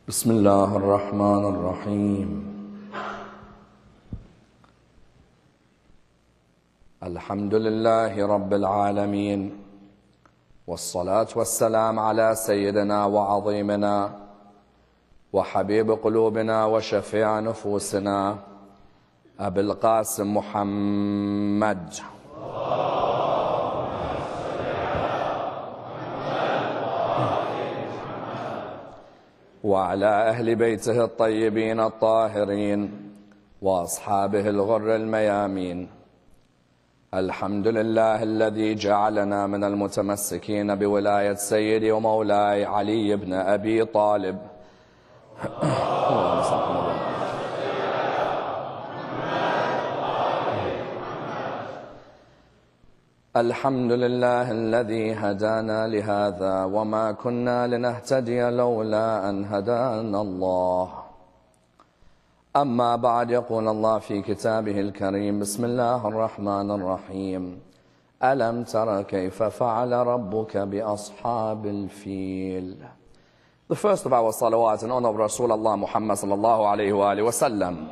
بسم الله الرحمن الرحيم الحمد لله رب العالمين والصلاة والسلام على سيدنا وعظيمنا وحبيب قلوبنا وشفيع نفوسنا أبي القاسم محمد وعلى أهل بيته الطيبين الطاهرين وأصحابه الغر الميامين. الحمد لله الذي جعلنا من المتمسكين بولاية سيدي ومولاي علي بن أبي طالب. الحمد لله الذي هدانا لهذا وما كنا لنهتدي لولا أن هدانا الله. أما بعد، يقول الله في كتابه الكريم: بسم الله الرحمن الرحيم. ألم تر كيف فعل ربك بأصحاب الفيل. The first of our salawat in honor of Rasulullah Muhammad sallallahu alayhi wa alihi wa sallam.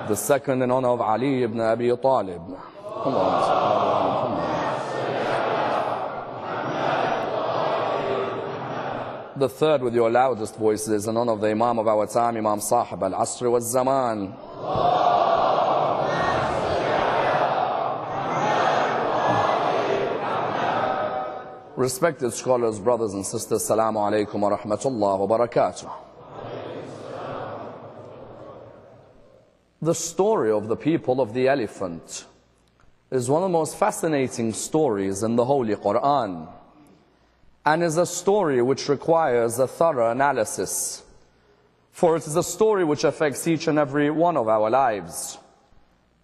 The second in honor of Ali ibn Abi Talib. The third with your loudest voices in honor of the Imam of our time, Imam Sahib al-Asr wal-Zaman. Respected scholars, brothers and sisters, Assalamu alaikum wa rahmatullah wa barakatuh. The story of the people of the elephant is one of the most fascinating stories in the Holy Quran, and is a story which requires a thorough analysis, for it is a story which affects each and every one of our lives.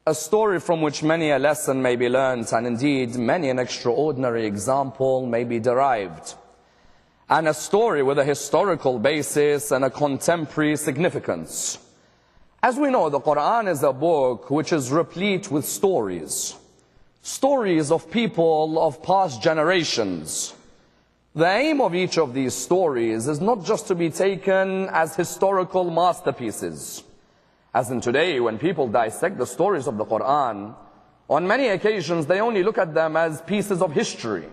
A story from which many a lesson may be learned, and indeed many an extraordinary example may be derived, and a story with a historical basis and a contemporary significance. As we know, the Quran is a book which is replete with stories. Stories of people of past generations. The aim of each of these stories is not just to be taken as historical masterpieces. As in today, when people dissect the stories of the Quran, on many occasions they only look at them as pieces of history.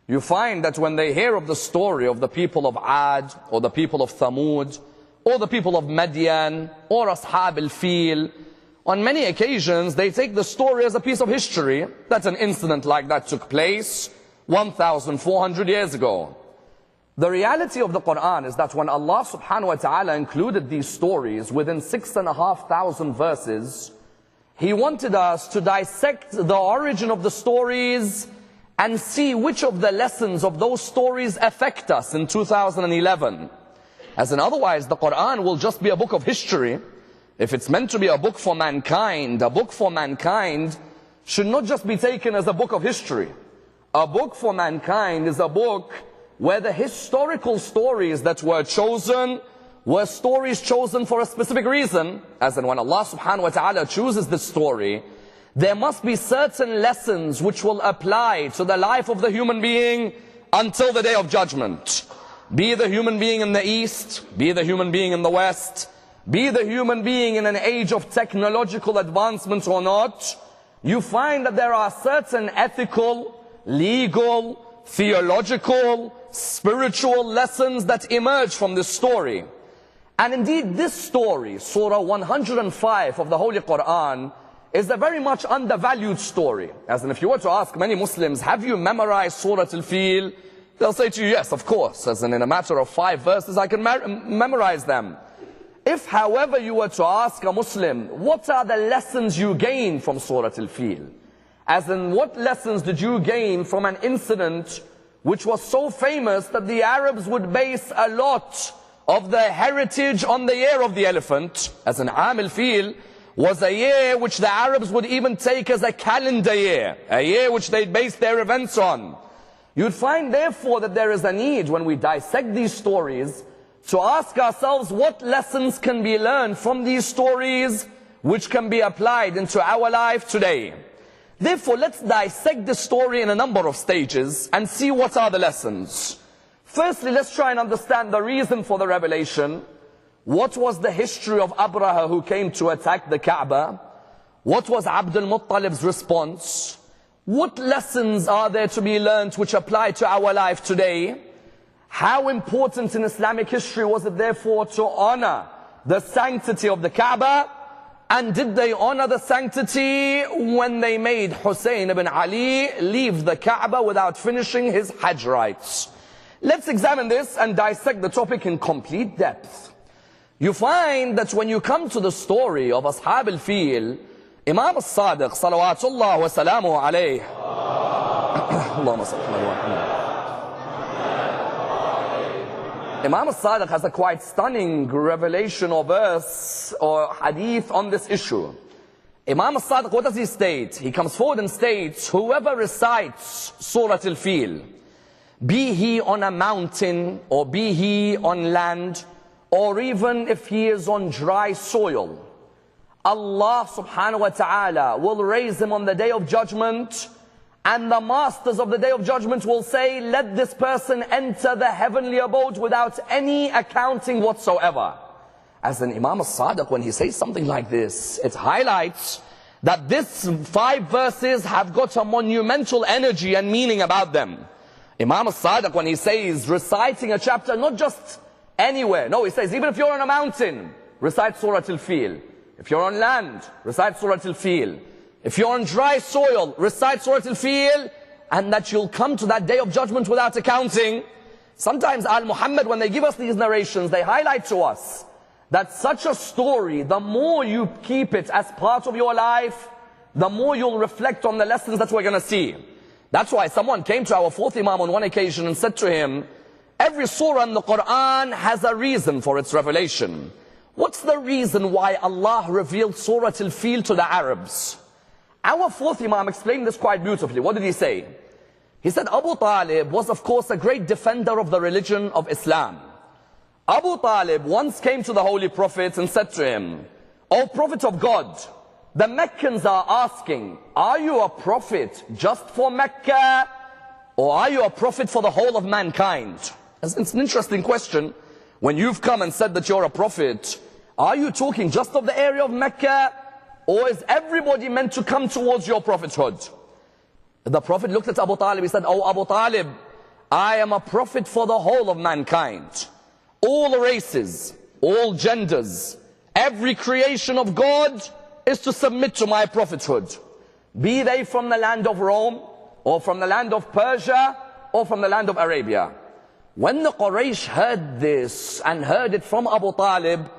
You find that when they hear of the story of the people of Ad, or the people of Thamud, or the people of Madian, or Ashab al-Fil, on many occasions they take the story as a piece of history, that an incident like that took place 1,400 years ago. The reality of the Quran is that when Allah subhanahu wa ta'ala included these stories within 6,500 verses, He wanted us to dissect the origin of the stories and see which of the lessons of those stories affect us in 2011. As in, otherwise the Quran will just be a book of history. If it's meant to be a book for mankind, a book for mankind should not just be taken as a book of history. A book for mankind is a book where the historical stories that were chosen were stories chosen for a specific reason. As in, when Allah subhanahu wa ta'ala chooses this story, there must be certain lessons which will apply to the life of the human being until the day of judgment. Be the human being in the East, be the human being in the West, be the human being in an age of technological advancement or not, you find that there are certain ethical, legal, theological, spiritual lessons that emerge from this story. And indeed this story, Surah 105 of the Holy Quran, is a very much undervalued story. As in, if you were to ask many Muslims, have you memorized Surah Al-Fil? They'll say to you, yes, of course, as in a matter of 5 verses I can memorize them. If, however, you were to ask a Muslim, what are the lessons you gain from Surah Al-Fil? As in, what lessons did you gain from an incident which was so famous that the Arabs would base a lot of their heritage on the year of the elephant? As in, Aam al-Fil was a year which the Arabs would even take as a calendar year, a year which they based their events on. You'd find, therefore, that there is a need, when we dissect these stories, to ask ourselves what lessons can be learned from these stories which can be applied into our life today. Therefore, let's dissect this story in a number of stages and see what are the lessons. Firstly, let's try and understand the reason for the revelation. What was the history of Abraha who came to attack the Kaaba? What was Al-Muttalib's response? What lessons are there to be learned which apply to our life today? How important in Islamic history was it therefore to honor the sanctity of the Kaaba? And did they honor the sanctity when they made Hussein bin Ali leave the Kaaba without finishing his Hajj rights? Let's examine this and dissect the topic in complete depth. You find that when you come to the story of Ashab al-Fil, Imam al-Sadiq salawatullah wa salamu alayh Allahumma salli ala Muhammad. Imam al-Sadiq has a quite stunning revelation or verse or hadith on this issue. Imam al-Sadiq, what does he state? He comes forward and states, whoever recites Surah Al-Fil, be he on a mountain or be he on land, or even if he is on dry soil, Allah subhanahu wa ta'ala will raise him on the day of judgment, and the masters of the day of judgment will say, let this person enter the heavenly abode without any accounting whatsoever. As an Imam al-Sadiq, when he says something like this, it highlights that these 5 verses have got a monumental energy and meaning about them. Imam al-Sadiq, when he says reciting a chapter, not just anywhere, no, he says even if you're on a mountain, recite Surah Al-Fil. If you're on land, recite Surah Al-Fil. If you're on dry soil, recite Surah Al-Fil, and that you'll come to that day of judgment without accounting. Sometimes Al-Muhammad, when they give us these narrations, they highlight to us that such a story, the more you keep it as part of your life, the more you'll reflect on the lessons that we're going to see. That's why someone came to our 4th Imam on one occasion and said to him, every surah in the Quran has a reason for its revelation. What's the reason why Allah revealed Surah Al-Fil to the Arabs? Our 4th Imam explained this quite beautifully. What did he say? He said Abu Talib was of course a great defender of the religion of Islam. Abu Talib once came to the Holy Prophet and said to him, O Prophet of God, the Meccans are asking, are you a prophet just for Mecca, or are you a prophet for the whole of mankind? It's an interesting question. When you've come and said that you're a prophet, are you talking just of the area of Mecca, or is everybody meant to come towards your prophethood? The Prophet looked at Abu Talib, he said, Oh Abu Talib, I am a prophet for the whole of mankind. All races, all genders, every creation of God is to submit to my prophethood. Be they from the land of Rome, or from the land of Persia, or from the land of Arabia. When the Quraysh heard this and heard it from Abu Talib,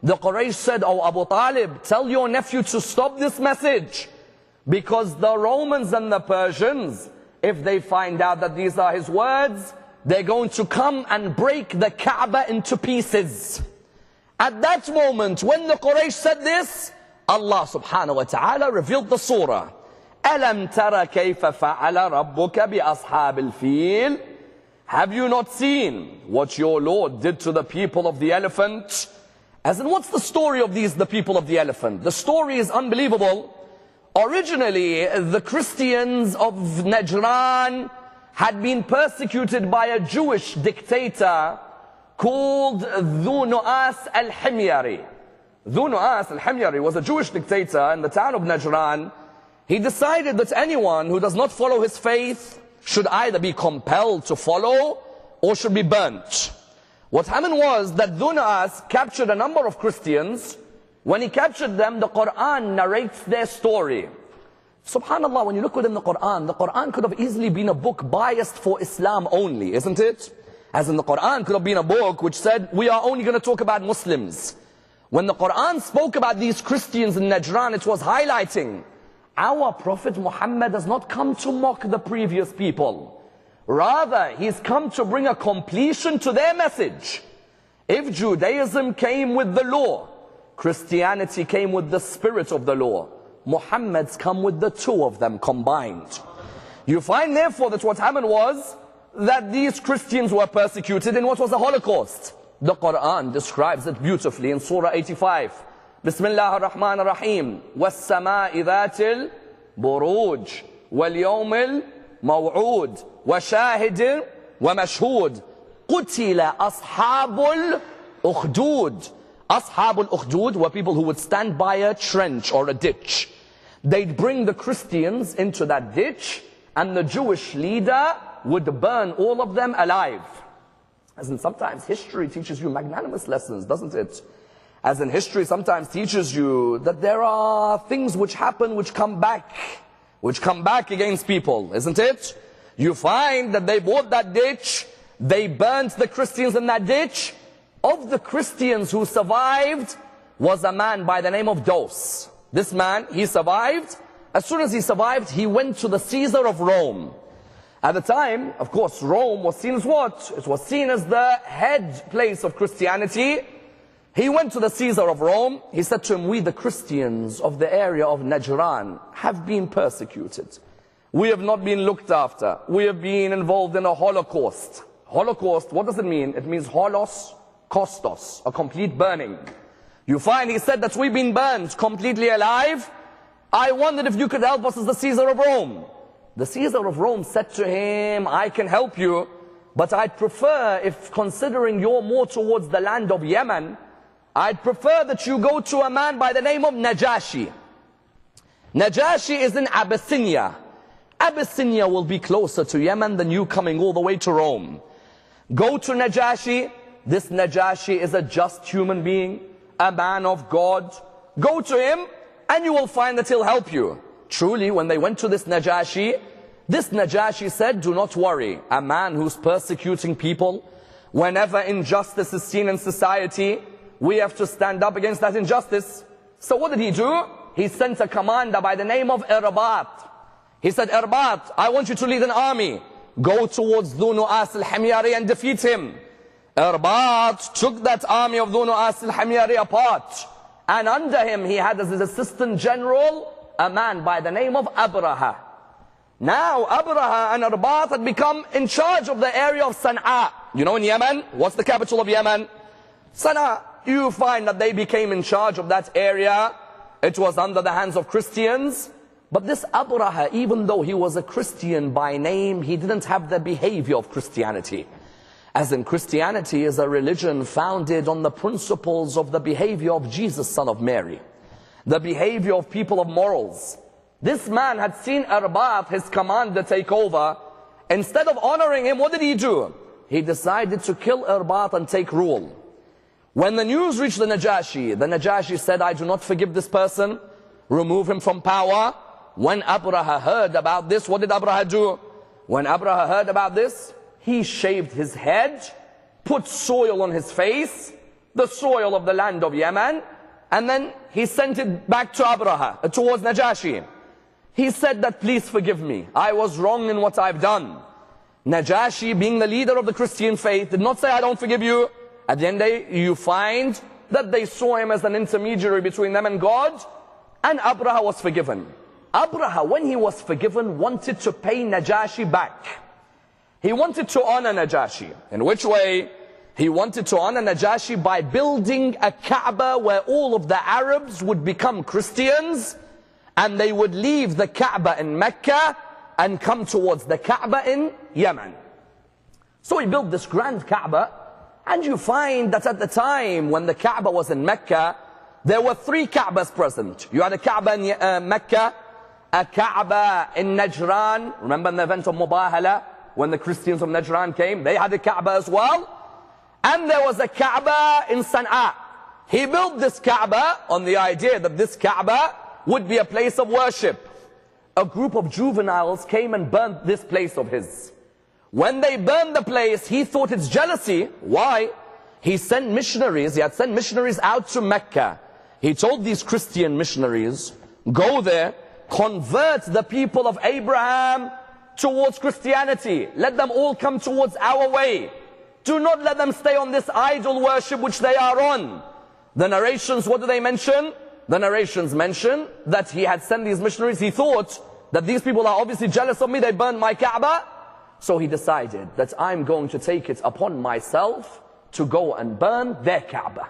the Quraysh said, Oh Abu Talib, tell your nephew to stop this message. Because the Romans and the Persians, if they find out that these are his words, they're going to come and break the Kaaba into pieces. At that moment, when the Quraysh said this, Allah subhanahu wa ta'ala revealed the surah. أَلَمْ تَرَ كَيْفَ فَعَلَ رَبُّكَ بِأَصْحَابِ الْفِيلِ. Have you not seen what your Lord did to the people of the elephant? As in, what's the story of the people of the elephant? The story is unbelievable. Originally, the Christians of Najran had been persecuted by a Jewish dictator called Dhu Nu'as al-Himyari. Dhu Nu'as al-Himyari was a Jewish dictator in the town of Najran. He decided that anyone who does not follow his faith should either be compelled to follow or should be burnt. What happened was that Dhu Nu'as captured a number of Christians. When he captured them, the Quran narrates their story. Subhanallah, when you look within the Quran could have easily been a book biased for Islam only, isn't it? As in, the Quran could have been a book which said, we are only going to talk about Muslims. When the Quran spoke about these Christians in Najran, it was highlighting, our Prophet Muhammad has not come to mock the previous people. Rather, he's come to bring a completion to their message. If Judaism came with the law, Christianity came with the spirit of the law, Muhammad's come with the two of them combined. You find therefore that what happened was that these Christians were persecuted in what was the Holocaust. The Quran describes it beautifully in Surah 85. Bismillah ar-Rahman ar-Rahim. وَالسَّمَاءِ ذَاتِ بروج واليوم الموعود وشاهد ومشهود قتل أصحاب الأخدود. Ashab al-Ukhdud were people who would stand by a trench or a ditch. They'd bring the Christians into that ditch, and the Jewish leader would burn all of them alive. As in, sometimes history teaches you magnanimous lessons, doesn't it? As in, history sometimes teaches you that there are things which happen which come back against people, isn't it? You find that they bought that ditch, they burnt the Christians in that ditch. Of the Christians who survived was a man by the name of Dos. This man, he survived. As soon as he survived, he went to the Caesar of Rome. At the time, of course, Rome was seen as what? It was seen as the head place of Christianity. He went to the Caesar of Rome. He said to him, we the Christians of the area of Najran have been persecuted. We have not been looked after. We have been involved in a Holocaust. Holocaust, what does it mean? It means holos kostos, a complete burning. You find he said that we've been burned completely alive. I wondered if you could help us as the Caesar of Rome. The Caesar of Rome said to him, I can help you, but I'd prefer, if considering you're more towards the land of Yemen, I'd prefer that you go to a man by the name of Najashi. Najashi is in Abyssinia. Abyssinia will be closer to Yemen than you coming all the way to Rome. Go to Najashi. This Najashi is a just human being, a man of God. Go to him and you will find that he'll help you. Truly, when they went to this Najashi said, do not worry. A man who's persecuting people, whenever injustice is seen in society, we have to stand up against that injustice. So what did he do? He sent a commander by the name of Irbat. He said, Irbat, I want you to lead an army. Go towards Dhu Nu'as al-Himyari and defeat him. Irbat took that army of Dhu Nu'as al-Himyari apart. And under him, he had as his assistant general a man by the name of Abraha. Now, Abraha and Irbat had become in charge of the area of Sana'a. You know in Yemen, what's the capital of Yemen? Sana'a. You find that they became in charge of that area. It was under the hands of Christians. But this Abraha, even though he was a Christian by name, he didn't have the behavior of Christianity. As in, Christianity is a religion founded on the principles of the behavior of Jesus, son of Mary. The behavior of people of morals. This man had seen Irbat, his commander, take over. Instead of honoring him, what did he do? He decided to kill Irbat and take rule. When the news reached the Najashi said, I do not forgive this person. Remove him from power. When Abraha heard about this, what did Abraha do? When Abraha heard about this, he shaved his head, put soil on his face, the soil of the land of Yemen, and then he sent it back to Abraha, towards Najashi. He said that, please forgive me. I was wrong in what I've done. Najashi, being the leader of the Christian faith, did not say, I don't forgive you. At the end of the day, you find that they saw him as an intermediary between them and God, and Abraha was forgiven. Abraha, when he was forgiven, wanted to pay Najashi back. He wanted to honor Najashi. In which way? He wanted to honor Najashi by building a Kaaba where all of the Arabs would become Christians, and they would leave the Kaaba in Mecca and come towards the Kaaba in Yemen. So he built this grand Kaaba, and you find that at the time when the Kaaba was in Mecca, there were 3 Kaabas present. You had a Kaaba in Mecca, a Kaaba in Najran. Remember in the event of Mubahala, when the Christians of Najran came, they had a Kaaba as well. And there was a Kaaba in Sana'a. He built this Kaaba on the idea that this Kaaba would be a place of worship. A group of juveniles came and burnt this place of his. When they burned the place, he thought it's jealousy. Why? He sent missionaries. He had sent missionaries out to Mecca. He told these Christian missionaries, go there, convert the people of Abraham towards Christianity. Let them all come towards our way. Do not let them stay on this idol worship which they are on. The narrations, what do they mention? The narrations mention that he had sent these missionaries. He thought that these people are obviously jealous of me. They burned my Kaaba. So he decided that I'm going to take it upon myself to go and burn their Kaaba.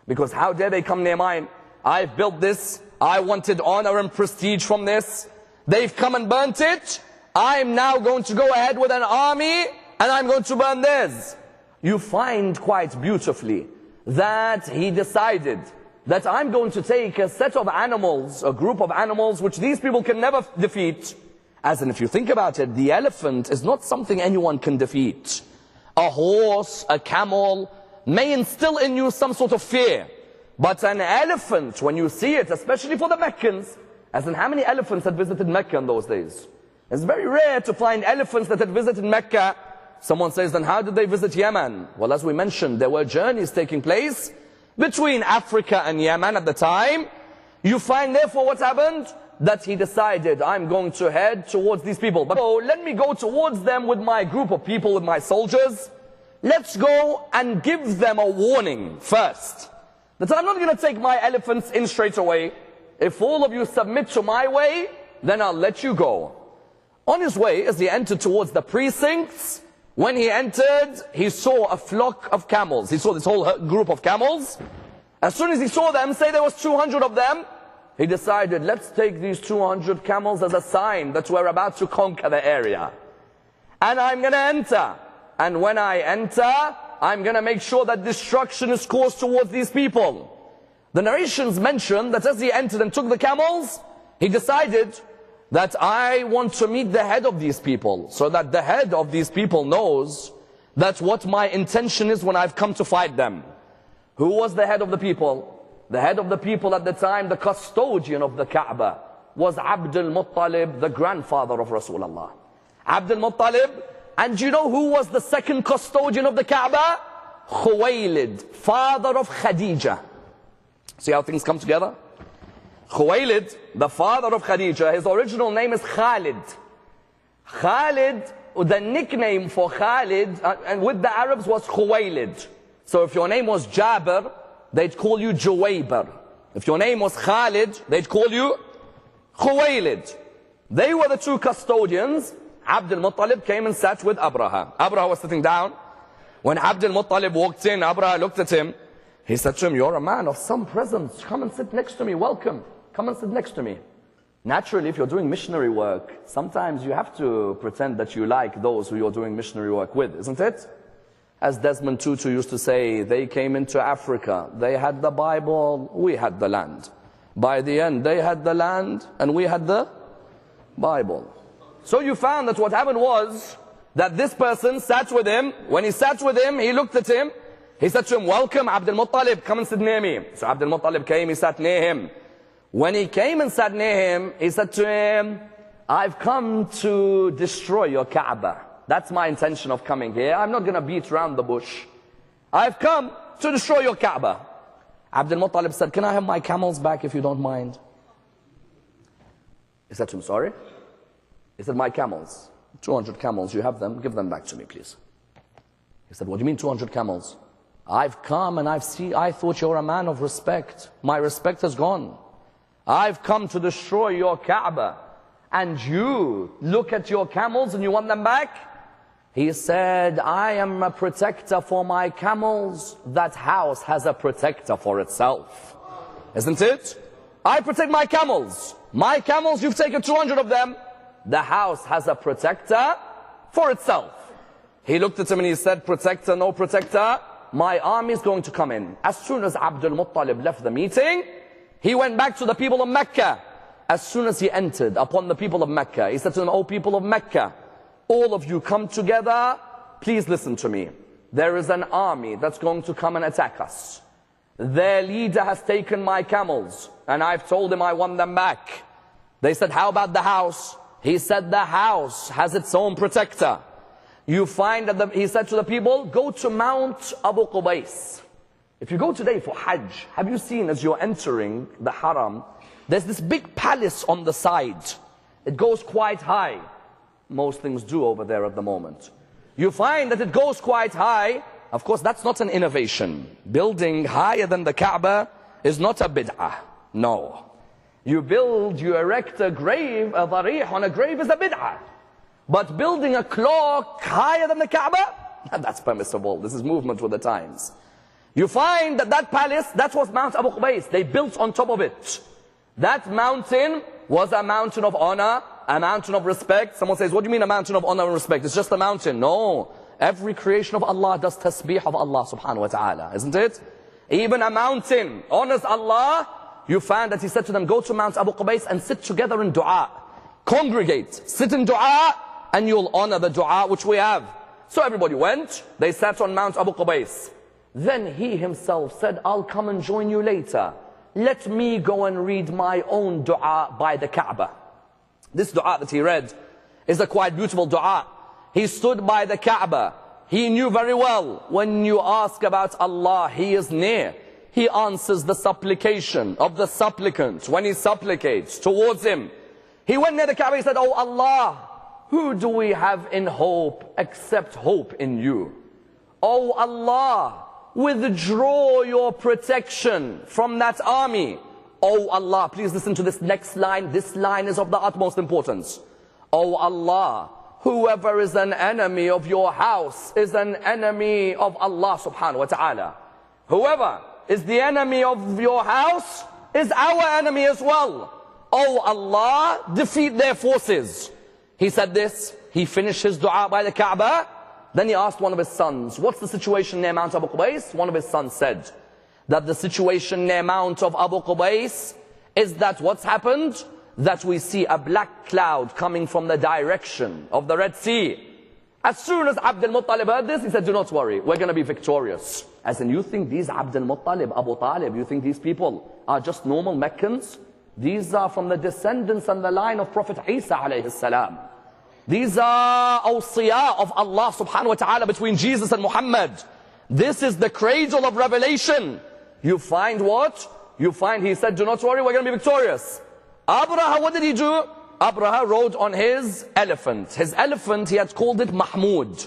Because how dare they come near mine? I've built this. I wanted honor and prestige from this. They've come and burnt it. I'm now going to go ahead with an army and I'm going to burn theirs. You find quite beautifully that he decided that I'm going to take a set of animals, a group of animals which these people can never defeat. As in, if you think about it, the elephant is not something anyone can defeat. A horse, a camel may instill in you some sort of fear. But an elephant, when you see it, especially for the Meccans, as in how many elephants had visited Mecca in those days? It's very rare to find elephants that had visited Mecca. Someone says, then how did they visit Yemen? Well, as we mentioned, there were journeys taking place between Africa and Yemen at the time. You find therefore what happened? That he decided, I'm going to head towards these people. But let me go towards them with my group of people, with my soldiers. Let's go and give them a warning first. That I'm not going to take my elephants in straight away. If all of you submit to my way, then I'll let you go. On his way, as he entered towards the precincts, when he entered, he saw a flock of camels. He saw this whole group of camels. As soon as he saw them, say there was 200 of them, he decided, let's take these 200 camels as a sign that we're about to conquer the area. And I'm going to enter. And when I enter, I'm going to make sure that destruction is caused towards these people. The narrations mention that as he entered and took the camels, he decided that I want to meet the head of these people, so that the head of these people knows that what my intention is when I've come to fight them. Who was the head of the people? The head of the people at the time, the custodian of the Kaaba, was Al-Muttalib, the grandfather of Rasulullah. Al-Muttalib, and you know who was the second custodian of the Kaaba? Khuwaylid, father of Khadija. See how things come together? Khuwaylid, the father of Khadija, his original name is Khalid. Khalid, the nickname for Khalid, and with the Arabs was Khuwaylid. So if your name was Jabir, they'd call you Juwayber. If your name was Khalid, they'd call you Khuwaylid. They were the two custodians. Al-Muttalib came and sat with Abraha. Abraha was sitting down. When Al-Muttalib walked in, Abraha looked at him. He said to him, you're a man of some presence. Come and sit next to me. Welcome. Come and sit next to me. Naturally, if you're doing missionary work, sometimes you have to pretend that you like those who you're doing missionary work with, isn't it? As Desmond Tutu used to say, they came into Africa. They had the Bible, we had the land. By the end, they had the land and we had the Bible. So you found that what happened was that this person sat with him. When he sat with him, he looked at him. He said to him, welcome Al-Muttalib, come and sit near me. So Al-Muttalib came, he sat near him. When he came and sat near him, he said to him, I've come to destroy your Kaaba. That's my intention of coming here. I'm not going to beat around the bush. I've come to destroy your Kaaba. Al-Muttalib said, can I have my camels back if you don't mind? He said to him, sorry? He said, my camels, 200 camels, you have them, give them back to me, please. He said, what do you mean 200 camels? I've come and I thought you're a man of respect. My respect has gone. I've come to destroy your Kaaba. And you look at your camels and you want them back? He said, I am a protector for my camels. That house has a protector for itself. Isn't it? I protect my camels. My camels, you've taken 200 of them. The house has a protector for itself. He looked at him and he said, protector, no protector. My army is going to come in. As soon as Al-Muttalib left the meeting, he went back to the people of Mecca. As soon as he entered upon the people of Mecca, he said to them, O people of Mecca, all of you come together, please listen to me. There is an army that's going to come and attack us. Their leader has taken my camels, and I've told him I want them back. They said, how about the house? He said, the house has its own protector. You find that he said to the people, go to Mount Abu Qubais. If you go today for Hajj, have you seen as you're entering the Haram, there's this big palace on the side. It goes quite high. Most things do over there at the moment. You find that it goes quite high. Of course, that's not an innovation. Building higher than the Kaaba is not a bid'ah. No. You erect a grave, a dharih on a grave is a bid'ah. But building a clock higher than the Kaaba, that's permissible. This is movement with the times. You find that that palace, that was Mount Abu Qubais. They built on top of it. That mountain was a mountain of honor, a mountain of respect. Someone says, what do you mean a mountain of honor and respect? It's just a mountain. No. Every creation of Allah does tasbih of Allah subhanahu wa ta'ala, isn't it? Even a mountain honors Allah. You find that he said to them, go to Mount Abu Qubais and sit together in dua. Congregate, sit in dua, and you'll honor the dua which we have. So everybody went, they sat on Mount Abu Qubais. Then he himself said, I'll come and join you later. Let me go and read my own dua by the Kaaba. This dua that he read is a quite beautiful dua. He stood by the Kaaba. He knew very well, when you ask about Allah, He is near. He answers the supplication of the supplicant when he supplicates towards Him. He went near the Kaaba, he said, oh Allah, who do we have in hope except hope in you? Oh Allah, withdraw your protection from that army. Oh Allah, please listen to this next line. This line is of the utmost importance. Oh Allah, whoever is an enemy of your house is an enemy of Allah subhanahu wa ta'ala. Whoever is the enemy of your house is our enemy as well. Oh Allah, defeat their forces. He said this, he finished his dua by the Kaaba. Then he asked one of his sons, what's the situation near Mount Abu Qubais? One of his sons said that the situation near Mount of Abu Qubais is that what's happened? That we see a black cloud coming from the direction of the Red Sea. As soon as Al-Muttalib heard this, he said, do not worry, we're going to be victorious. As in, you think these Al-Muttalib, Abu Talib, you think these people are just normal Meccans? These are from the descendants and the line of Prophet Isa alayhi salam. These are awsiya of Allah subhanahu wa ta'ala between Jesus and Muhammad. This is the cradle of revelation. You find what? You find he said, do not worry, we're going to be victorious. Abraha, what did he do? Abraha rode on his elephant. His elephant, he had called it Mahmud,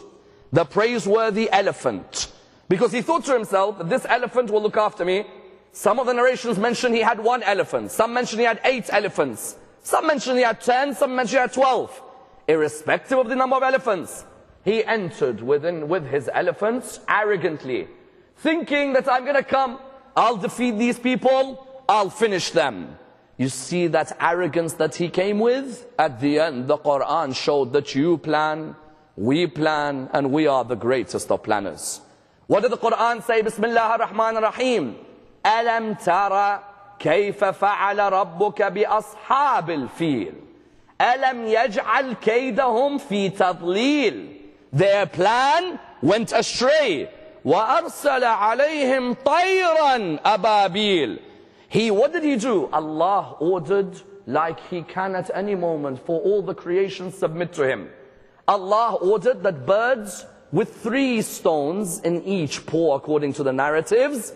the praiseworthy elephant. Because he thought to himself, that this elephant will look after me. Some of the narrations mention he had 1 elephant. Some mention he had 8 elephants. Some mention he had 10. Some mention he had 12. Irrespective of the number of elephants, he entered with his elephants arrogantly, thinking that I'm going to come, I'll defeat these people, I'll finish them. You see that arrogance that he came with? At the end, the Quran showed that you plan, we plan, and we are the greatest of planners. What did the Quran say? Bismillah ar-Rahman ar-Rahim. Alam tara kayfa fa'ala rabbuka bi ashabil fil. Alam yaj'al kaydahum fi tadlil. Their plan went astray. Wa arsala alayhim tayran ababil. What did he do? Allah ordered, like he can at any moment, for all the creation submit to him. Allah ordered that birds with 3 stones in each paw, according to the narratives,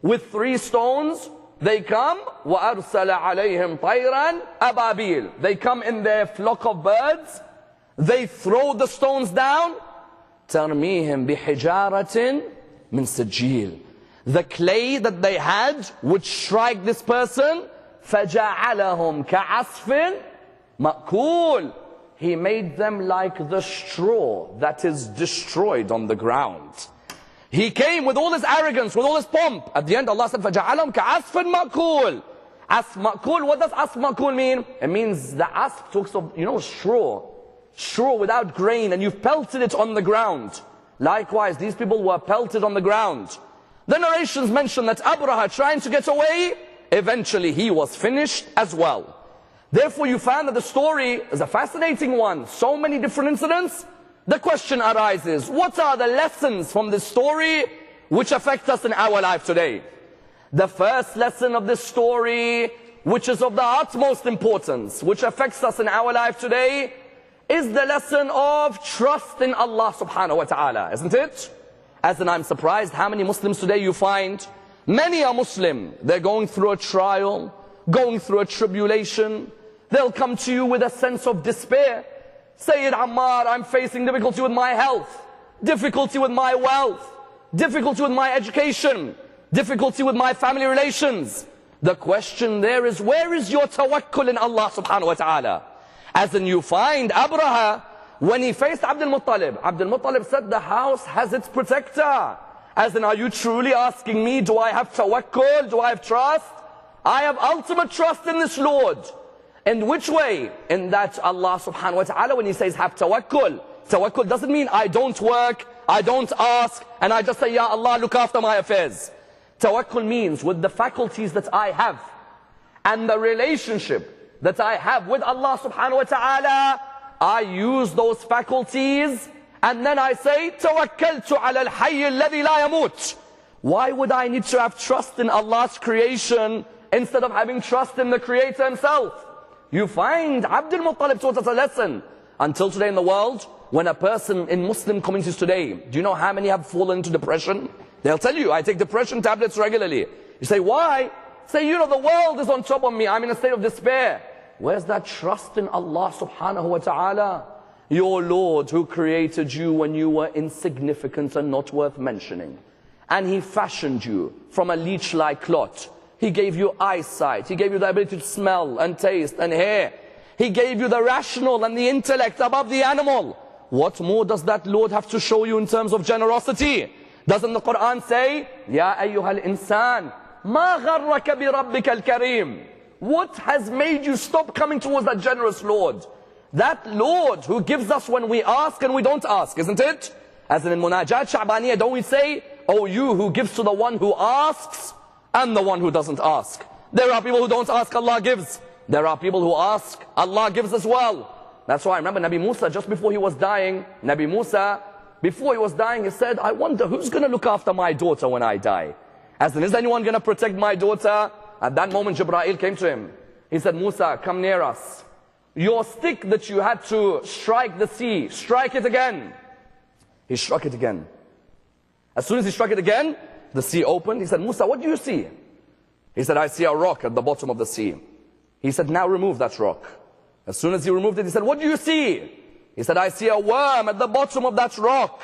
with 3 stones, they come, وَأَرْسَلَ عَلَيْهِمْ طَيْرًا أَبَابِيلَ. They come in their flock of birds, they throw the stones down, تَرْمِيهِمْ بِحِجَارَةٍ مِنْ سِجِّيلٍ. The clay that they had would strike this person, فَجَعَلَهُمْ كَعَصْفٍ مَأْكُولٍ. He made them like the straw that is destroyed on the ground. He came with all his arrogance, with all his pomp. At the end, Allah said, فَجَعَلَهُمْ كَعَصْفٍ مَأْكُولٍ. Asf ma'kul, what does asf ma'kul mean? It means the asf talks of, straw. Straw without grain, and you've pelted it on the ground. Likewise, these people were pelted on the ground. The narrations mention that Abraha, trying to get away, eventually he was finished as well. Therefore, you find that the story is a fascinating one. So many different incidents. The question arises, what are the lessons from this story which affect us in our life today? The first lesson of this story, which is of the utmost importance, which affects us in our life today, is the lesson of trust in Allah subhanahu wa ta'ala, isn't it? As in, I'm surprised how many Muslims today you find. Many are Muslim. They're going through a trial, going through a tribulation. They'll come to you with a sense of despair. Sayyid Ammar, I'm facing difficulty with my health, difficulty with my wealth, difficulty with my education, difficulty with my family relations. The question there is, where is your tawakkul in Allah subhanahu wa ta'ala? As in, you find Abraha, when he faced Al-Muttalib said, the house has its protector. As in, are you truly asking me, do I have tawakkul? Do I have trust? I have ultimate trust in this Lord. In which way? In that Allah subhanahu wa ta'ala, when He says have tawakkul, tawakkul doesn't mean I don't work, I don't ask, and I just say, Ya Allah, look after my affairs. Tawakkul means with the faculties that I have and the relationship that I have with Allah subhanahu wa ta'ala, I use those faculties and then I say, Tawakkaltu ala al-hayy alladhi la yamut. Why would I need to have trust in Allah's creation instead of having trust in the Creator Himself? You find Al-Muttalib taught us a lesson. Until today in the world, when a person in Muslim communities today, do you know how many have fallen into depression? They'll tell you, I take depression tablets regularly. You say, why? Say, you know, the world is on top of me. I'm in a state of despair. Where's that trust in Allah subhanahu wa ta'ala? Your Lord who created you when you were insignificant and not worth mentioning. And He fashioned you from a leech-like clot. He gave you eyesight. He gave you the ability to smell and taste and hear. He gave you the rational and the intellect above the animal. What more does that Lord have to show you in terms of generosity? Doesn't the Quran say, Ya ayyuhal insan, ma gharraka bi rabbika al-kareem? What has made you stop coming towards that generous Lord? That Lord who gives us when we ask and we don't ask, isn't it? As in Munajat Sha'baniyah, don't we say, oh, you who gives to the one who asks and the one who doesn't ask. There are people who don't ask, Allah gives. There are people who ask, Allah gives as well. That's why I remember Nabi Musa, just before he was dying, Nabi Musa, before he was dying, he said, I wonder who's going to look after my daughter when I die? As in, is anyone going to protect my daughter? At that moment, Jibreel came to him. He said, Musa, come near us. Your stick that you had to strike the sea, strike it again. He struck it again. As soon as he struck it again, the sea opened. He said, Musa, what do you see? He said, I see a rock at the bottom of the sea. He said, now remove that rock. As soon as he removed it, he said, what do you see? He said, I see a worm at the bottom of that rock.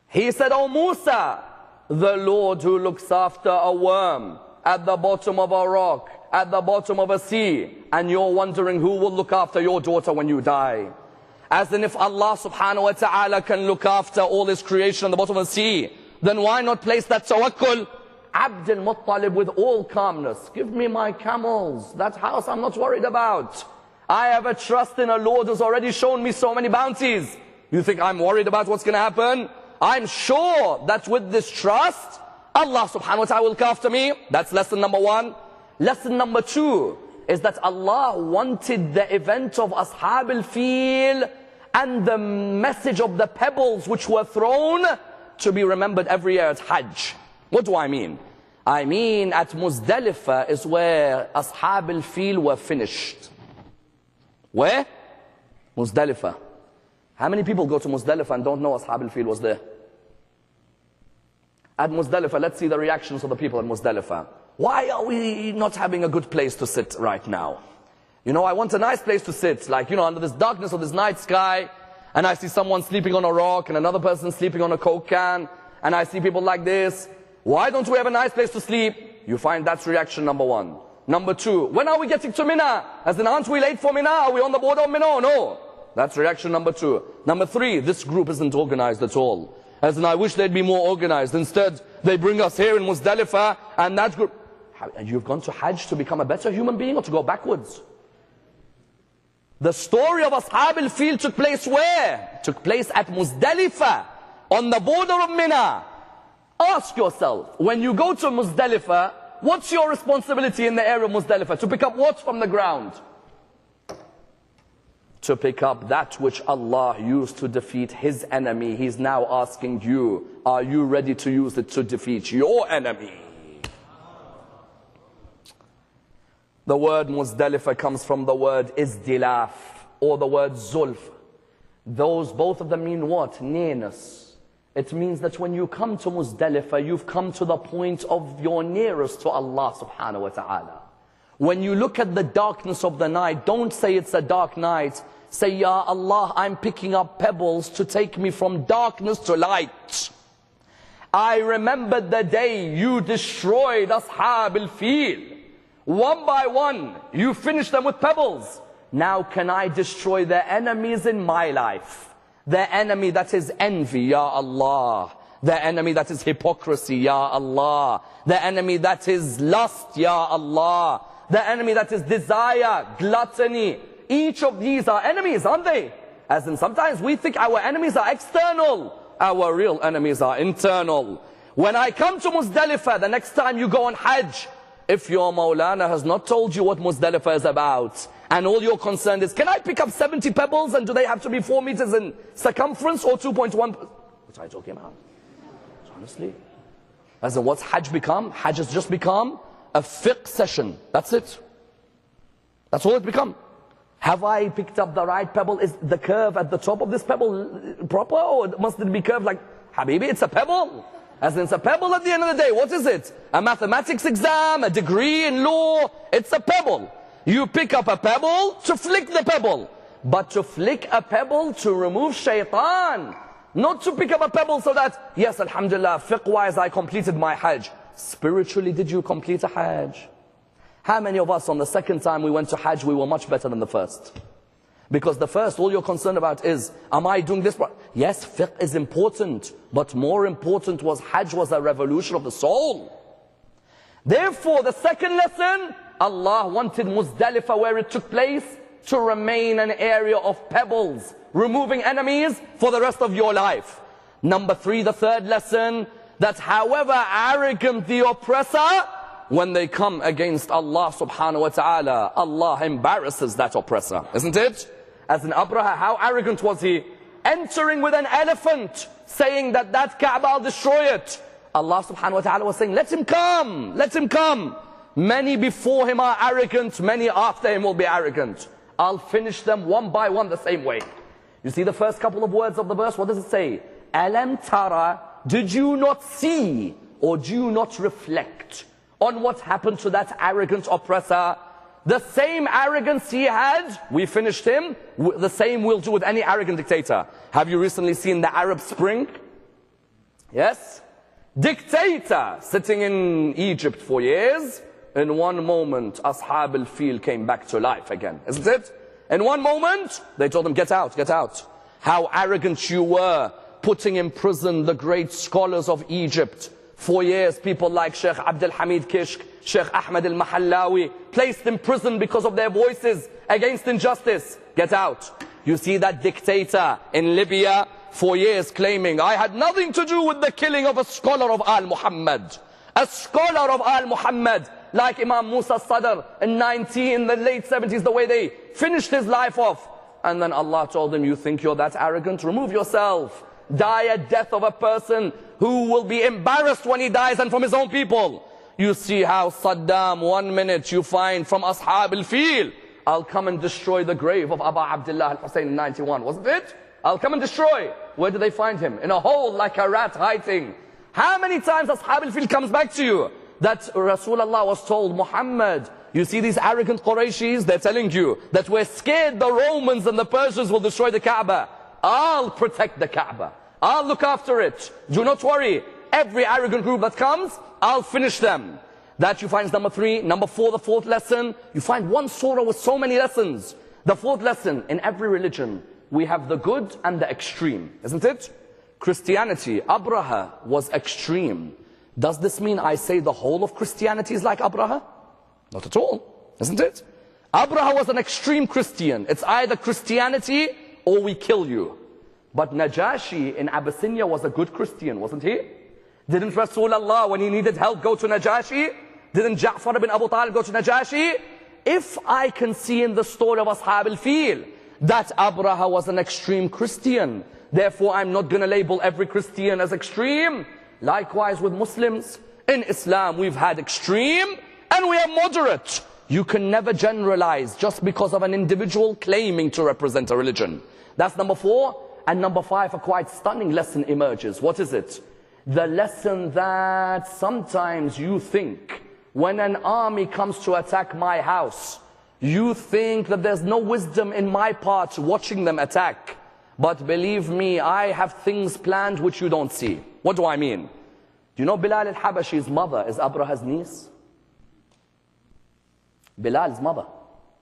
He said, oh Musa, the Lord who looks after a worm at the bottom of a rock, at the bottom of a sea, and you're wondering who will look after your daughter when you die. As in, if Allah subhanahu wa ta'ala can look after all His creation at the bottom of the sea, then why not place that tawakkul? Al-Muttalib with all calmness, give me my camels, that house I'm not worried about. I have a trust in a Lord who's already shown me so many bounties. You think I'm worried about what's going to happen? I'm sure that with this trust, Allah subhanahu wa ta'ala will look after me. That's lesson number one. Lesson number two is that Allah wanted the event of Ashab al-Fil and the message of the pebbles which were thrown to be remembered every year at Hajj. What do I mean? I mean at Muzdalifah is where Ashab al-Fil were finished. Where? Muzdalifah. How many people go to Muzdalifah and don't know Ashab al-Fil was there? At Muzdalifah, let's see the reactions of the people at Muzdalifah. Why are we not having a good place to sit right now? You know, I want a nice place to sit, like, you know, under this darkness of this night sky, and I see someone sleeping on a rock, and another person sleeping on a Coke can, and I see people like this. Why don't we have a nice place to sleep? You find that's reaction number one. Number two, when are we getting to Mina? As in, aren't we late for Mina? Are we on the border of Mina? No. That's reaction number two. Number three, this group isn't organized at all. As in, I wish they'd be more organized. Instead, they bring us here in Muzdalifah, and that group... And you've gone to Hajj to become a better human being or to go backwards? The story of Ashab al-Fil took place where? Took place at Muzdalifah, on the border of Mina. Ask yourself, when you go to Muzdalifah, what's your responsibility in the area of Muzdalifah? To pick up what from the ground? To pick up that which Allah used to defeat His enemy. He's now asking you, are you ready to use it to defeat your enemy? The word Muzdalifah comes from the word Izdilaf or the word Zulf. Those, both of them mean what? Nearness. It means that when you come to Muzdalifah, you've come to the point of your nearest to Allah subhanahu wa ta'ala. When you look at the darkness of the night, don't say it's a dark night. Say, Ya Allah, I'm picking up pebbles to take me from darkness to light. I remembered the day you destroyed Ashab al-Fil. One by one, you finish them with pebbles. Now can I destroy the enemies in my life? The enemy that is envy, Ya Allah. The enemy that is hypocrisy, Ya Allah. The enemy that is lust, Ya Allah. the enemy that is desire, gluttony. Each of these are enemies, aren't they? As in sometimes we think our enemies are external. Our real enemies are internal. When I come to Muzdalifah, the next time you go on Hajj, if your Maulana has not told you what Muzdalifah is about, and all you're concerned is, can I pick up 70 pebbles and do they have to be 4 meters in circumference or 2.1? What are you talking about? Honestly. As in what's Hajj become? Hajj has just become a fiqh session. That's it. That's all it's become. Have I picked up the right pebble? Is the curve at the top of this pebble proper, or must it be curved like, Habibi, it's a pebble? As in it's a pebble at the end of the day. What is it? A mathematics exam, a degree in law? It's a pebble. You pick up a pebble to flick the pebble. But to flick a pebble to remove shaitan. Not to pick up a pebble so that, yes, alhamdulillah, fiqh-wise I completed my Hajj. Spiritually, did you complete a Hajj? How many of us on the second time we went to Hajj, we were much better than the first? Because the first, all you're concerned about is, am I doing this? Yes, fiqh is important, but more important was Hajj was a revolution of the soul. Therefore, the second lesson, Allah wanted Muzdalifah, where it took place, to remain an area of pebbles, removing enemies for the rest of your life. Number 3, the third lesson, that however arrogant the oppressor, when they come against Allah subhanahu wa ta'ala, Allah embarrasses that oppressor, isn't it? As in Abraha, how arrogant was he? Entering with an elephant, saying that Kaaba, I'll destroy it. Allah subhanahu wa ta'ala was saying, let him come, let him come. Many before him are arrogant, many after him will be arrogant. I'll finish them one by one the same way. You see the first couple of words of the verse, what does it say? Alam tara, did you not see, or do you not reflect on what happened to that arrogant oppressor? The same arrogance he had, we finished him, the same we'll do with any arrogant dictator. Have you recently seen the Arab Spring? Yes? Dictator sitting in Egypt for years, in one moment Ashab al-Fil came back to life again, isn't it? In one moment, they told him, get out, get out. How arrogant you were, putting in prison the great scholars of Egypt. For years, people like Sheikh Abdul Hamid Kishk, Sheikh Ahmed al-Mahallawi, placed in prison because of their voices against injustice. Get out. You see that dictator in Libya for years claiming, I had nothing to do with the killing of a scholar of Al-Muhammad. A scholar of Al-Muhammad, like Imam Musa Sadr in the late 70s, the way they finished his life off. And then Allah told him, you think you're that arrogant? Remove yourself. Die a death of a person who will be embarrassed when he dies and from his own people. You see how Saddam, 1 minute you find from Ashab al-Fil, I'll come and destroy the grave of Abu Abdullah al-Hussein in 91, wasn't it? I'll come and destroy. Where did they find him? In a hole like a rat hiding. How many times Ashab al-Fil comes back to you that Rasulullah was told, Muhammad, you see these arrogant Qurayshis, they're telling you that we're scared the Romans and the Persians will destroy the Kaaba. I'll protect the Kaaba. I'll look after it. Do not worry. Every arrogant group that comes, I'll finish them. That you find is number 3. Number 4, the fourth lesson. You find one surah with so many lessons. The fourth lesson, in every religion, we have the good and the extreme, isn't it? Christianity, Abraha was extreme. Does this mean I say the whole of Christianity is like Abraha? Not at all, isn't it? Abraha was an extreme Christian. It's either Christianity or we kill you. But Najashi in Abyssinia was a good Christian, wasn't he? Didn't Rasulullah, when he needed help, go to Najashi? Didn't Ja'far ibn Abu Talib go to Najashi? If I can see in the story of Ashab al-Fil that Abraha was an extreme Christian, therefore I'm not going to label every Christian as extreme. Likewise with Muslims. In Islam we've had extreme and we are moderate. You can never generalize just because of an individual claiming to represent a religion. That's number 4. And number 5, a quite stunning lesson emerges. What is it? The lesson that sometimes you think when an army comes to attack my house, you think that there's no wisdom in my part watching them attack. But believe me, I have things planned which you don't see. What do I mean? Do you know Bilal al-Habashi's mother is Abraha's niece? Bilal's mother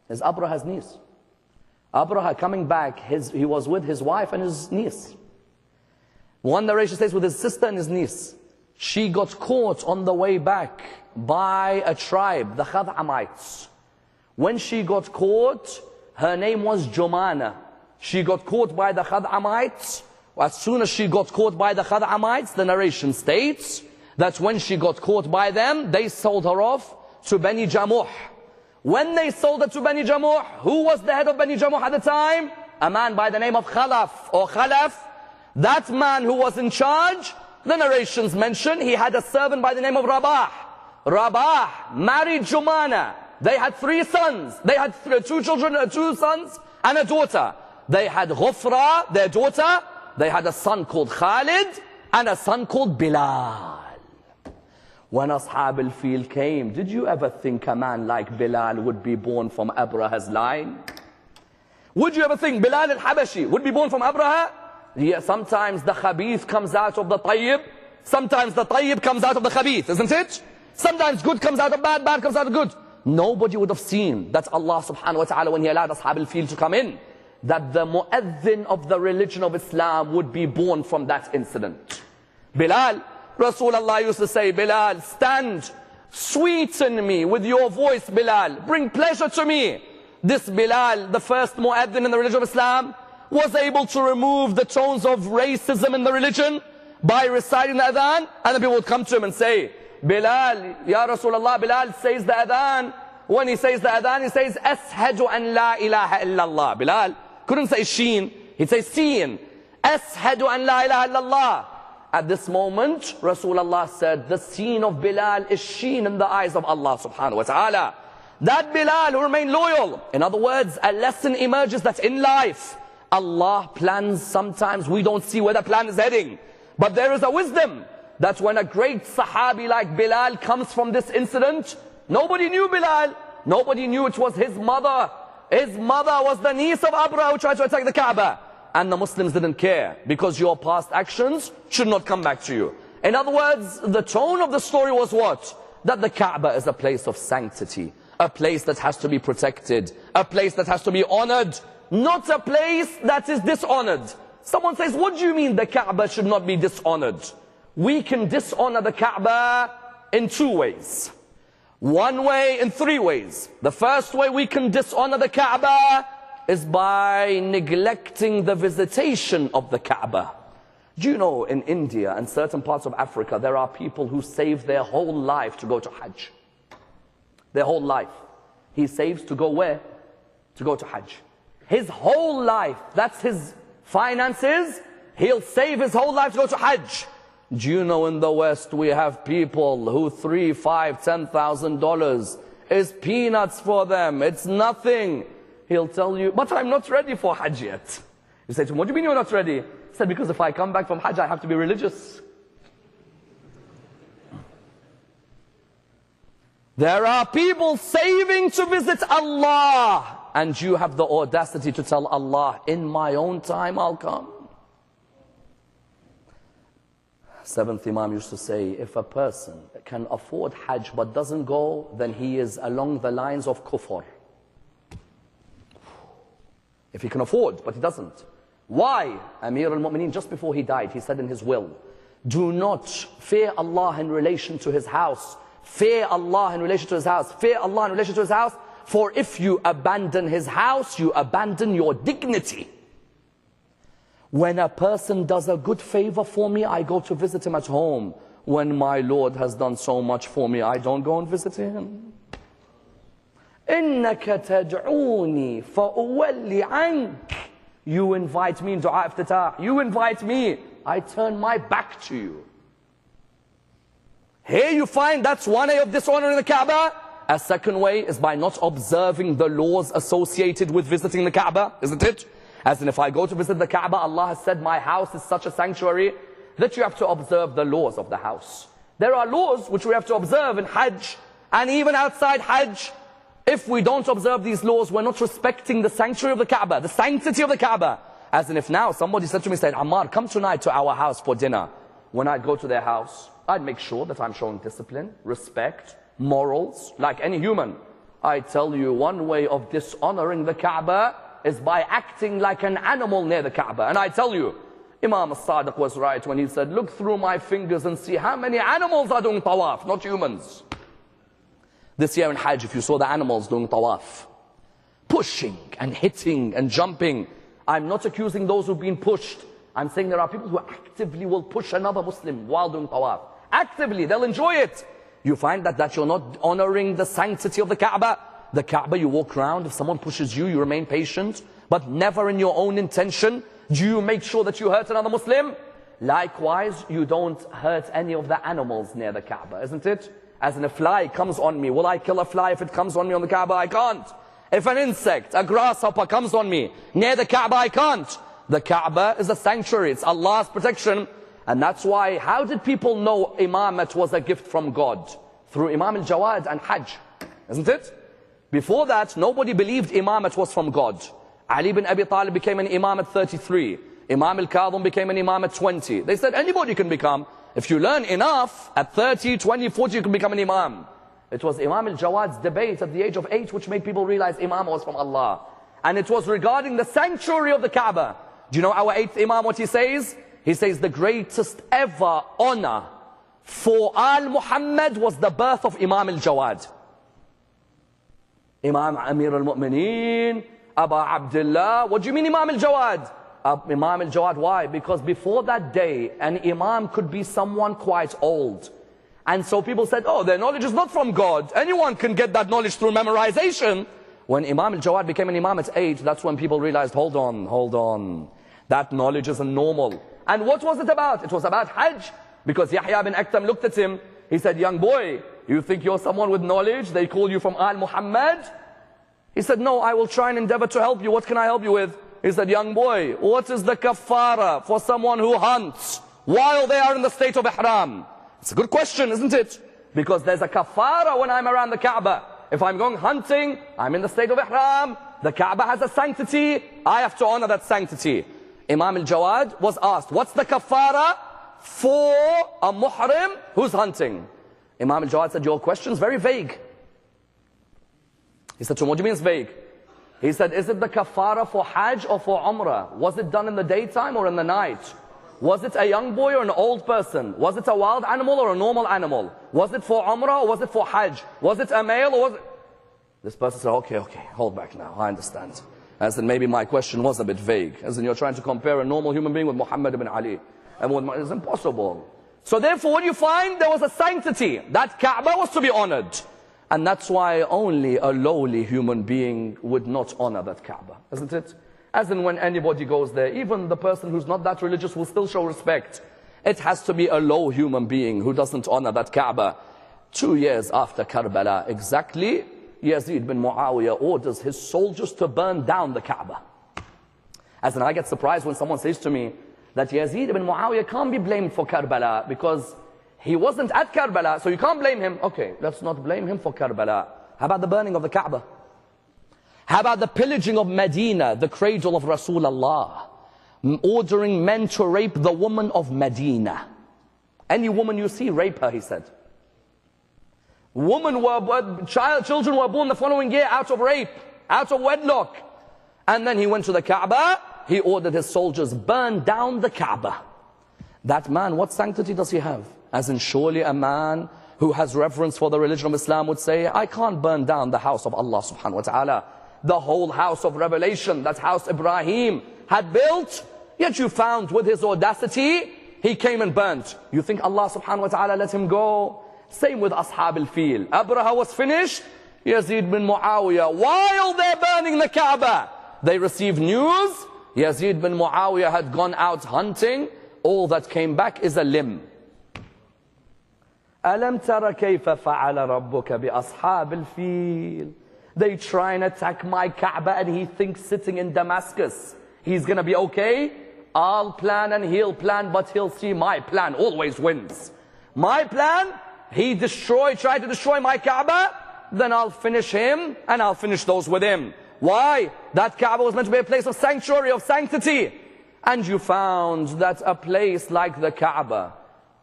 is Abraha's niece. Abraha coming back, he was with his wife and his niece. One narration says with his sister and his niece. She got caught on the way back by a tribe, the Khad'amites. When she got caught, her name was Jumana. She got caught by the Khad'amites. As soon as she got caught by the Khad'amites, the narration states that when she got caught by them, they sold her off to Bani Jamuh. When they sold her to Bani Jamuh, who was the head of Bani Jamuh at the time? A man by the name of Khalaf or Khalaf. That man who was in charge, the narrations mention, he had a servant by the name of Rabah. Rabah married Jumana. They had 3 sons. They had 2 children, 2 sons and a daughter. They had Ghufra, their daughter. They had a son called Khalid and a son called Bilal. When Ashab al-Fil came, did you ever think a man like Bilal would be born from Abraha's line? Would you ever think Bilal al-Habashi would be born from Abraha? Yeah, sometimes the Khabith comes out of the Tayyib. Sometimes the Tayyib comes out of the Khabith, isn't it? Sometimes good comes out of bad, bad comes out of good. Nobody would have seen that Allah subhanahu wa ta'ala, when He allowed Ashab al-Fil to come in, that the mu'adhin of the religion of Islam would be born from that incident. Bilal, Rasulullah used to say, Bilal, stand, sweeten me with your voice, Bilal, bring pleasure to me. This Bilal, the first mu'adhin in the religion of Islam, was able to remove the tones of racism in the religion by reciting the adhan, and the people would come to him and say, Bilal, Ya Rasulullah, Bilal says the adhan. When he says the adhan, he says, Ashhadu an la ilaha illallah. Bilal couldn't say sheen, he'd say seen. Ashhadu an la ilaha illallah. At this moment, Rasulullah said, the seen of Bilal is sheen in the eyes of Allah subhanahu wa ta'ala. That Bilal who remained loyal. In other words, a lesson emerges that in life, Allah plans sometimes, we don't see where the plan is heading. But there is a wisdom that when a great Sahabi like Bilal comes from this incident, nobody knew Bilal. Nobody knew it was his mother. His mother was the niece of Abraha who tried to attack the Kaaba. And the Muslims didn't care, because your past actions should not come back to you. In other words, the tone of the story was what? That the Kaaba is a place of sanctity. A place that has to be protected. A place that has to be honored. Not a place that is dishonored. Someone says, what do you mean the Kaaba should not be dishonored? We can dishonor the Kaaba in 2 ways. 1 way, in 3 ways. The first way we can dishonor the Kaaba is by neglecting the visitation of the Kaaba. Do you know in India and certain parts of Africa, there are people who save their whole life to go to Hajj. Their whole life. He saves to go where? To go to Hajj. His whole life, that's his finances, he'll save his whole life to go to Hajj. Do you know in the West we have people who $3,000, $5,000, $10,000 is peanuts for them, it's nothing. He'll tell you, but I'm not ready for Hajj yet. You say to him, what do you mean you're not ready? He said, because if I come back from Hajj, I have to be religious. There are people saving to visit Allah, and you have the audacity to tell Allah, in my own time I'll come. 7th Imam used to say, if a person can afford Hajj but doesn't go, then he is along the lines of kufr. If he can afford, but he doesn't. Why? Amir al-Mu'mineen, just before he died, he said in his will, do not fear Allah in relation to his house. Fear Allah in relation to his house. Fear Allah in relation to his house. For if you abandon his house, you abandon your dignity. When a person does a good favor for me, I go to visit him at home. When my Lord has done so much for me, I don't go and visit him. إِنَّكَ تَدْعُونِي فَأُوَلِّ عَنْكَ. You invite me in dua iftitah. You invite me. I turn my back to you. Here you find that's one way of dishonoring the Kaaba. A second way is by not observing the laws associated with visiting the Kaaba, isn't it? As in, if I go to visit the Kaaba, Allah has said my house is such a sanctuary that you have to observe the laws of the house. There are laws which we have to observe in Hajj, and even outside Hajj. If we don't observe these laws, we're not respecting the sanctuary of the Kaaba, the sanctity of the Kaaba. As in, if now somebody said to me, said, Ammar, come tonight to our house for dinner. When I'd go to their house, I'd make sure that I'm showing discipline, respect, morals, like any human. I tell you, one way of dishonoring the Kaaba is by acting like an animal near the Kaaba. And I tell you, Imam As-Sadiq was right when he said, look through my fingers and see how many animals are doing tawaf, not humans. This year in Hajj, if you saw the animals doing tawaf, pushing and hitting and jumping. I'm not accusing those who've been pushed. I'm saying there are people who actively will push another Muslim while doing tawaf. Actively, they'll enjoy it. You find that you're not honoring the sanctity of the Kaaba. The Kaaba, you walk around, if someone pushes you, you remain patient, but never in your own intention do you make sure that you hurt another Muslim. Likewise, you don't hurt any of the animals near the Kaaba, isn't it? As in, a fly comes on me, will I kill a fly if it comes on me on the Kaaba? I can't. If an insect, a grasshopper comes on me near the Kaaba, I can't. The Kaaba is a sanctuary, it's Allah's protection. And that's why, how did people know Imamate was a gift from God? Through Imam al-Jawad and Hajj, isn't it? Before that, nobody believed Imamate was from God. Ali bin Abi Talib became an Imam at 33. Imam al-Kadhim became an Imam at 20. They said anybody can become. If you learn enough, at 30, 20, 40, you can become an Imam. It was Imam al-Jawad's debate at the age of 8 which made people realize Imam was from Allah. And it was regarding the sanctuary of the Kaaba. Do you know our 8th Imam what he says? He says the greatest ever honor for Al-Muhammad was the birth of Imam al-Jawad. Imam Amir al-Mu'mineen, Aba Abdullah. What do you mean Imam al-Jawad? Imam al-Jawad, why? Because before that day, an Imam could be someone quite old. And so people said, oh, their knowledge is not from God. Anyone can get that knowledge through memorization. When Imam al-Jawad became an Imam at 8, that's when people realized, hold on. That knowledge isn't normal. And what was it about? It was about Hajj. Because Yahya bin Aktam looked at him. He said, young boy, you think you're someone with knowledge? They call you from Al-Muhammad? He said, no, I will try and endeavor to help you. What can I help you with? He said, young boy, what is the kafara for someone who hunts while they are in the state of ihram? It's a good question, isn't it? Because there's a kafara when I'm around the Kaaba. If I'm going hunting, I'm in the state of ihram. The Kaaba has a sanctity. I have to honor that sanctity. Imam al-Jawad was asked, what's the kafara for a muhrim who's hunting? Imam al-Jawad said, your question's very vague. He said to him, what do you mean it's vague? He said, is it the kafara for Hajj or for Umrah? Was it done in the daytime or in the night? Was it a young boy or an old person? Was it a wild animal or a normal animal? Was it for Umrah or was it for Hajj? Was it a male or was it... This person said, okay, hold back now, I understand. As in maybe my question was a bit vague. As in you're trying to compare a normal human being with Muhammad bin Ali. And it's impossible. So therefore what you find, there was a sanctity. That Kaaba was to be honored. And that's why only a lowly human being would not honor that Kaaba, isn't it? As in when anybody goes there, even the person who's not that religious will still show respect. It has to be a low human being who doesn't honor that Kaaba. 2 years after Karbala, exactly, Yazid bin Muawiyah orders his soldiers to burn down the Kaaba. As in I get surprised when someone says to me that Yazid bin Muawiyah can't be blamed for Karbala because he wasn't at Karbala, so you can't blame him. Okay, let's not blame him for Karbala. How about the burning of the Kaaba? How about the pillaging of Medina, the cradle of Rasulullah? Ordering men to rape the woman of Medina. Any woman you see, rape her, he said. Children were born the following year out of rape, out of wedlock. And then he went to the Kaaba, he ordered his soldiers, burn down the Kaaba. That man, what sanctity does he have? As in surely a man who has reverence for the religion of Islam would say, I can't burn down the house of Allah subhanahu wa ta'ala. The whole house of revelation, that house Ibrahim had built, yet you found with his audacity, he came and burnt. You think Allah subhanahu wa ta'ala let him go? Same with Ashab al-Fil. Abraha was finished, Yazid bin Muawiyah, while they're burning the Kaaba, they received news, Yazid bin Muawiyah had gone out hunting, all that came back is a limb. أَلَمْ تَرَ كَيْفَ فَعَلَ رَبُّكَ بِأَصْحَابِ الْفِيلِ. They try and attack my Kaaba and he thinks sitting in Damascus, he's gonna be okay. I'll plan and he'll plan, but he'll see my plan always wins. My plan, he tried to destroy my Kaaba, then I'll finish him and I'll finish those with him. Why? That Kaaba was meant to be a place of sanctuary, of sanctity. And you found that a place like the Kaaba,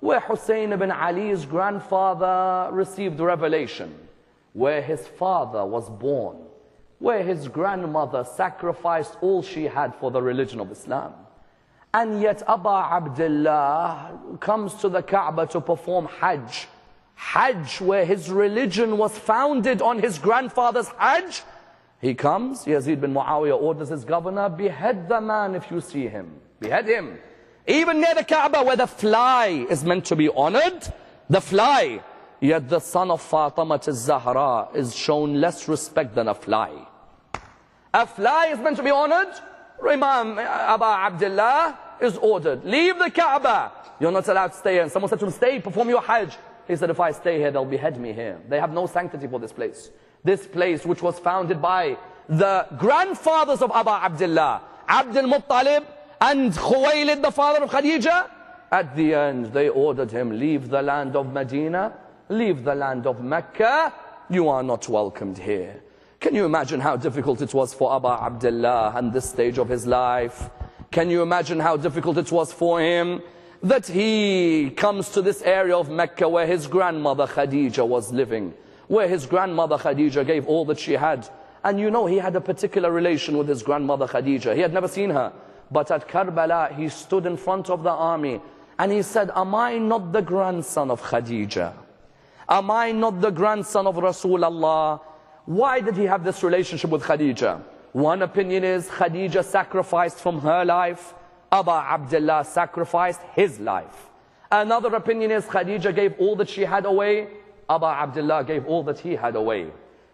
where Hussein bin Ali's grandfather received revelation, where his father was born, where his grandmother sacrificed all she had for the religion of Islam. And yet Abu Abdullah comes to the Kaaba to perform Hajj, where his religion was founded on his grandfather's Hajj, He comes, Yazid bin Muawiyah orders his governor, behead the man if you see him. Behead him. Even near the Kaaba where the fly is meant to be honored, the fly. Yet the son of Fatima al-Zahra is shown less respect than a fly. A fly is meant to be honored. Imam Abu Abdullah is ordered, leave the Kaaba. You're not allowed to stay here. And someone said to him, stay, perform your Hajj. He said, if I stay here, they'll behead me here. They have no sanctity for this place. This place which was founded by the grandfathers of Abu Abdullah, Al-Muttalib and Khuwaylid, the father of Khadija. At the end, they ordered him, leave the land of Medina, leave the land of Mecca. You are not welcomed here. Can you imagine how difficult it was for Abu Abdullah at this stage of his life? Can you imagine how difficult it was for him that he comes to this area of Mecca where his grandmother Khadija was living, where his grandmother Khadija gave all that she had. And you know, he had a particular relation with his grandmother Khadija. He had never seen her. But at Karbala, he stood in front of the army and he said, am I not the grandson of Khadija? Am I not the grandson of Rasulullah? Why did he have this relationship with Khadija? One opinion is Khadija sacrificed from her life. Abu Abdullah sacrificed his life. Another opinion is Khadija gave all that she had away. Abu Abdullah gave all that he had away.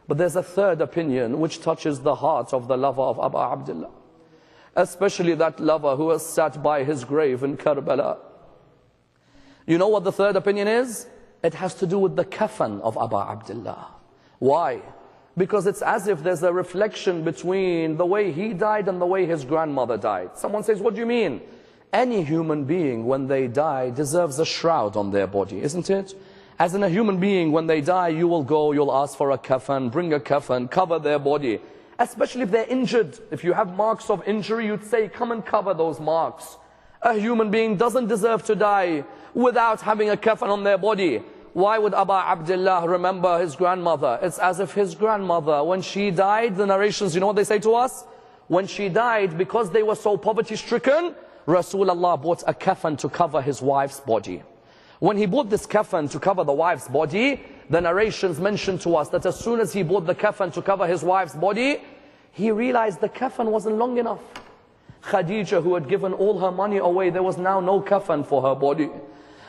But there's a third opinion which touches the heart of the lover of Abu Abdullah, especially that lover who has sat by his grave in Karbala. You know what the third opinion is? It has to do with the kafan of Abu Abdullah. Why? Because it's as if there's a reflection between the way he died and the way his grandmother died. Someone says, what do you mean? Any human being, when they die, deserves a shroud on their body, isn't it? As in a human being, when they die, you will go, you'll ask for a kafan, bring a kafan, cover their body. Especially if they're injured. If you have marks of injury, you'd say, come and cover those marks. A human being doesn't deserve to die without having a kafan on their body. Why would Abu Abdullah remember his grandmother? It's as if his grandmother, when she died, the narrations, you know what they say to us? When she died, because they were so poverty-stricken, Rasulullah bought a kafan to cover his wife's body. When he bought this kafan to cover the wife's body, the narrations mention to us that as soon as he bought the kafan to cover his wife's body, he realized the kafan wasn't long enough. Khadija, who had given all her money away, there was now no kafan for her body.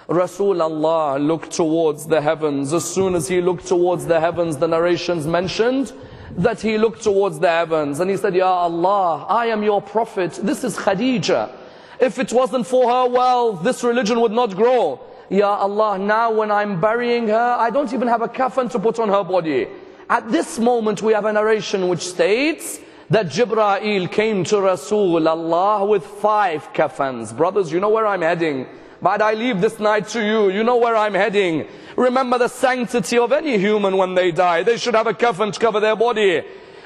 Rasulullah looked towards the heavens. As soon as he looked towards the heavens, the narrations mentioned that he looked towards the heavens and he said, Ya Allah, I am your prophet. This is Khadija. If it wasn't for her wealth, this religion would not grow. Ya Allah, now when I'm burying her, I don't even have a kafan to put on her body. At this moment, we have a narration which states that Jibreel came to Rasulullah with 5 kafans. Brothers, you know where I'm heading. But I leave this night to you. You know where I'm heading. Remember the sanctity of any human when they die. They should have a kafan to cover their body.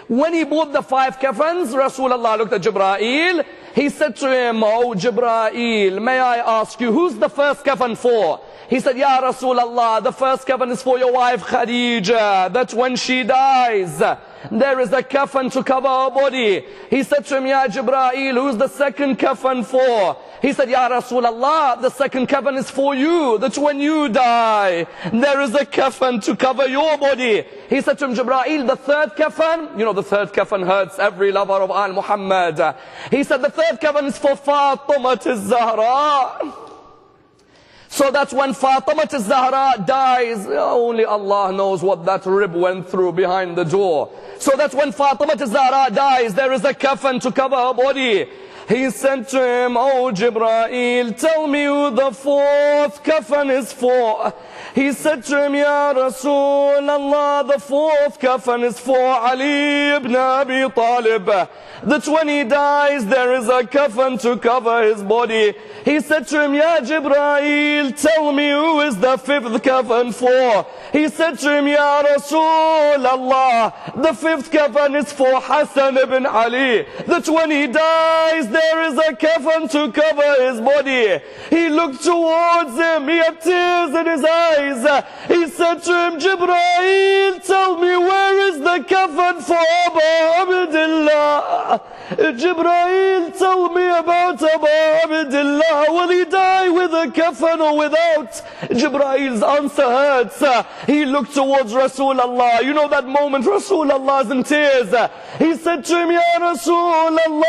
When he bought the 5 kafans, Rasulullah looked at Jibreel. He said to him, oh Jibreel, may I ask you, who's the first kafan for? He said, Ya Rasulullah, the first kafan is for your wife Khadija, that when she dies, there is a kafan to cover her body. He said to him, Ya Jibreel, who's the second kafan for? He said, Ya Rasulullah, the second kafan is for you, that when you die, there is a kafan to cover your body. He said to him, Jibreel, the third kafan, you know the third kafan hurts every lover of Al-Muhammad. He said, the third kafan is for Fatima al-Zahra. So that's when Fatima al-Zahra dies, only Allah knows what that rib went through behind the door. So that's when Fatima al-Zahra dies, there is a kafan to cover her body. He said to him, oh Jibreel, tell me who the 4th kafan is for. He said to him, Ya Rasulullah, the 4th kafan is for Ali ibn Abi Talib. That when he dies, there is a kafan to cover his body. He said to him, Ya Jibreel, tell me who is the 5th kafan for. He said to him, Ya Rasulullah, the 5th kafan is for Hassan ibn Ali. That when he dies, there is a kafan to cover his body. He looked towards him, he had tears in his eyes. He said to him, Jibreel, tell me where is the kafan for Abu Abdullah? Jibreel, tell me about Abu Abdullah. Will he die with a kafan or without? Jibrail's answer hurts. He looked towards Rasulullah. You know that moment Rasulullah's in tears. He said to him, Ya Rasulullah,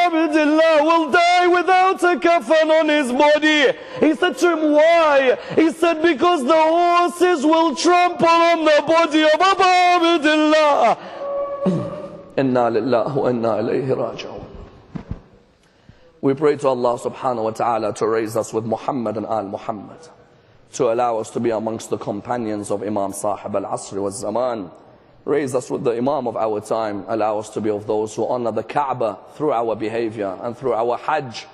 Abdullah will die without a kafan on his body. He said to him, why? He said, because the horses will trample on the body of Abu Abdullah. Inna lillahi wa inna ilayhi raji'un. We pray to Allah subhanahu wa ta'ala to raise us with Muhammad and Al-Muhammad, to allow us to be amongst the companions of Imam Sahib al-Asr wal-Zaman. Raise us with the Imam of our time. Allow us to be of those who honor the Kaaba through our behavior and through our Hajj.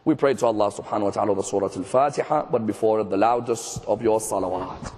We pray to Allah subhanahu wa ta'ala the Surah Al-Fatiha, but before it the loudest of your salawat.